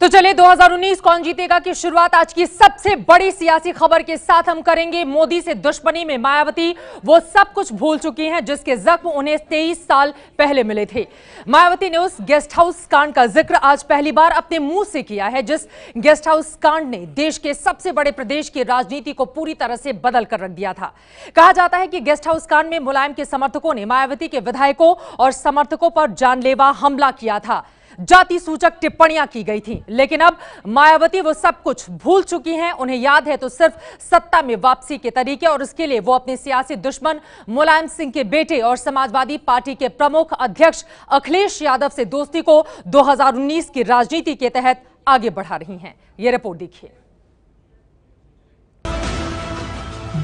तो चलिए 2019 कौन जीतेगा की शुरुआत आज की सबसे बड़ी सियासी खबर के साथ हम करेंगे। मोदी से दुश्मनी में मायावती वो सब कुछ भूल चुकी हैं जिसके जख्म उन्हें 23 साल पहले मिले थे। मायावती ने उस गेस्ट हाउस कांड का जिक्र आज पहली बार अपने मुंह से किया है, जिस गेस्ट हाउस कांड ने देश के सबसे बड़े प्रदेश की राजनीति को पूरी तरह से बदल कर रख दिया था। कहा जाता है कि गेस्ट हाउस कांड में मुलायम के समर्थकों ने मायावती के विधायकों और समर्थकों पर जानलेवा हमला किया था, जाति सूचक टिप्पणियां की गई थी। लेकिन अब मायावती वो सब कुछ भूल चुकी हैं। उन्हें याद है तो सिर्फ सत्ता में वापसी के तरीके, और उसके लिए वो अपने सियासी दुश्मन मुलायम सिंह के बेटे और समाजवादी पार्टी के प्रमुख अध्यक्ष अखिलेश यादव से दोस्ती को 2019 की राजनीति के तहत आगे बढ़ा रही हैं। ये रिपोर्ट देखिए।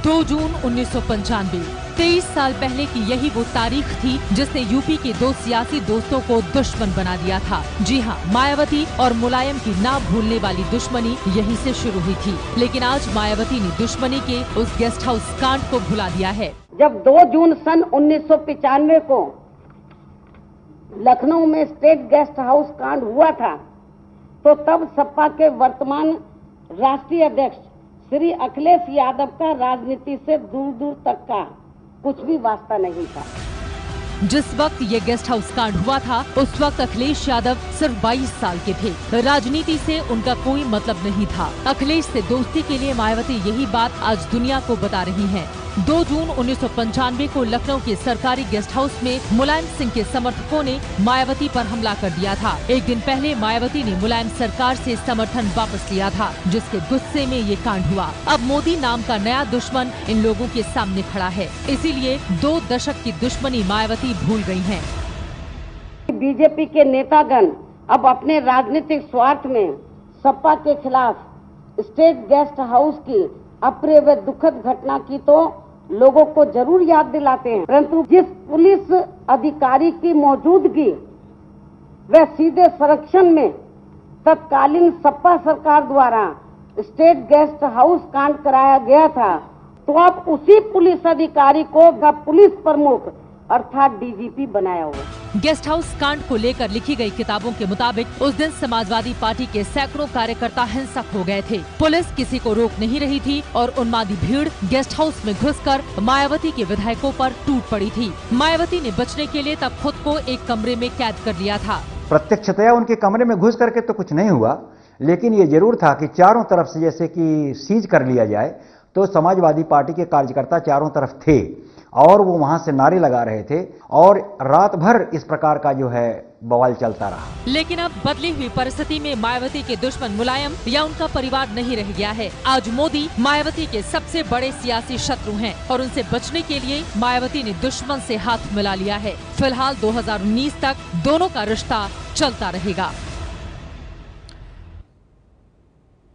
2 जून 1995, 23 साल पहले की यही वो तारीख थी जिसने यूपी के 2 सियासी दोस्तों को दुश्मन बना दिया था। जी हां, मायावती और मुलायम की ना भूलने वाली दुश्मनी यहीं से शुरू हुई थी। लेकिन आज मायावती ने दुश्मनी के उस गेस्ट हाउस कांड को भुला दिया है। जब 2 जून सन 1995 को लखनऊ में स्टेट गेस्ट हाउस कांड हुआ था, तो तब सपा के वर्तमान राष्ट्रीय अध्यक्ष श्री अखिलेश यादव का राजनीति से दूर दूर तक का कुछ भी वास्ता नहीं था। जिस वक्त ये गेस्ट हाउस कांड हुआ था उस वक्त अखिलेश यादव सिर्फ 22 साल के थे। राजनीति से उनका कोई मतलब नहीं था। अखिलेश से दोस्ती के लिए मायावती यही बात आज दुनिया को बता रही हैं। 2 जून 1995 को लखनऊ के सरकारी गेस्ट हाउस में मुलायम सिंह के समर्थकों ने मायावती पर हमला कर दिया था। एक दिन पहले मायावती ने मुलायम सरकार से समर्थन वापस लिया था, जिसके गुस्से में ये कांड हुआ। अब मोदी नाम का नया दुश्मन इन लोगों के सामने खड़ा है, इसीलिए 2 दशक की दुश्मनी मायावती भूल गई हैं। बीजेपी के नेतागण अब अपने राजनीतिक स्वार्थ में सपा के खिलाफ स्टेट गेस्ट हाउस की अप्रिय व दुखद घटना की तो लोगों को जरूर याद दिलाते हैं, परंतु जिस पुलिस अधिकारी की मौजूदगी व सीधे संरक्षण में तत्कालीन सपा सरकार द्वारा स्टेट गेस्ट हाउस कांड कराया गया था, तो अब उसी पुलिस अधिकारी को पुलिस प्रमुख अर्थात डीजीपी बनाया हुआ। गेस्ट हाउस कांड को लेकर लिखी गई किताबों के मुताबिक उस दिन समाजवादी पार्टी के सैकड़ों कार्यकर्ता हिंसक हो गए थे। पुलिस किसी को रोक नहीं रही थी और उन्मादी भीड़ गेस्ट हाउस में घुसकर मायावती के विधायकों पर टूट पड़ी थी। मायावती ने बचने के लिए तब खुद को एक कमरे में कैद कर लिया था। प्रत्यक्षतया उनके कमरे में घुस करके तो कुछ नहीं हुआ, लेकिन ये जरूर था कि चारों तरफ से जैसे कि सीज कर लिया जाए, तो समाजवादी पार्टी के कार्यकर्ता चारों तरफ थे और वो वहां से नारे लगा रहे थे और रात भर इस प्रकार का जो है बवाल चलता रहा। लेकिन अब बदली हुई परिस्थिति में मायावती के दुश्मन मुलायम या उनका परिवार नहीं रह गया है। आज मोदी मायावती के सबसे बड़े सियासी शत्रु हैं और उनसे बचने के लिए मायावती ने दुश्मन से हाथ मिला लिया है। फिलहाल 2019 तक दोनों का रिश्ता चलता रहेगा।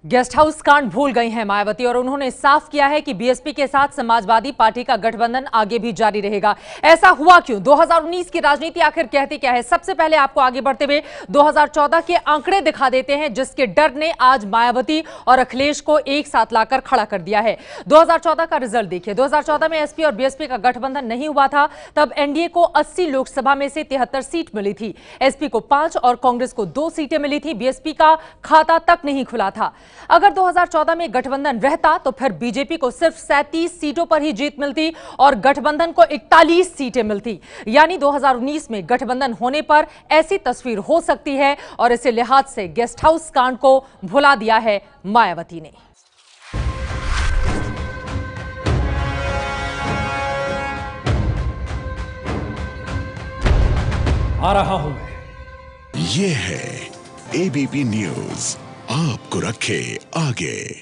गेस्ट हाउस कांड भूल गई हैं मायावती और उन्होंने साफ किया है कि बीएसपी के साथ समाजवादी पार्टी का गठबंधन आगे भी जारी रहेगा। ऐसा हुआ क्यों? 2019 की राजनीति आखिर कहती क्या है? सबसे पहले आपको आगे बढ़ते हुए 2014 के आंकड़े दिखा देते हैं, जिसके डर ने आज मायावती और अखिलेश को एक साथ लाकर खड़ा कर दिया है। 2014 का रिजल्ट देखिए। 2014 में एसपी और बीएसपी का गठबंधन नहीं हुआ था, तब एनडीए को 80 लोकसभा में से 73 सीट मिली थी। एसपी को 5 और कांग्रेस को 2 सीटें मिली थी। बीएसपी का खाता तक नहीं खुला था। अगर 2014 में गठबंधन रहता तो फिर बीजेपी को सिर्फ 37 सीटों पर ही जीत मिलती और गठबंधन को 41 सीटें मिलती। यानी 2019 में गठबंधन होने पर ऐसी तस्वीर हो सकती है और इसी लिहाज से गेस्ट हाउस कांड को भुला दिया है मायावती ने। आ रहा हूं मैं। ये है एबीपी न्यूज, आपको रखे आगे।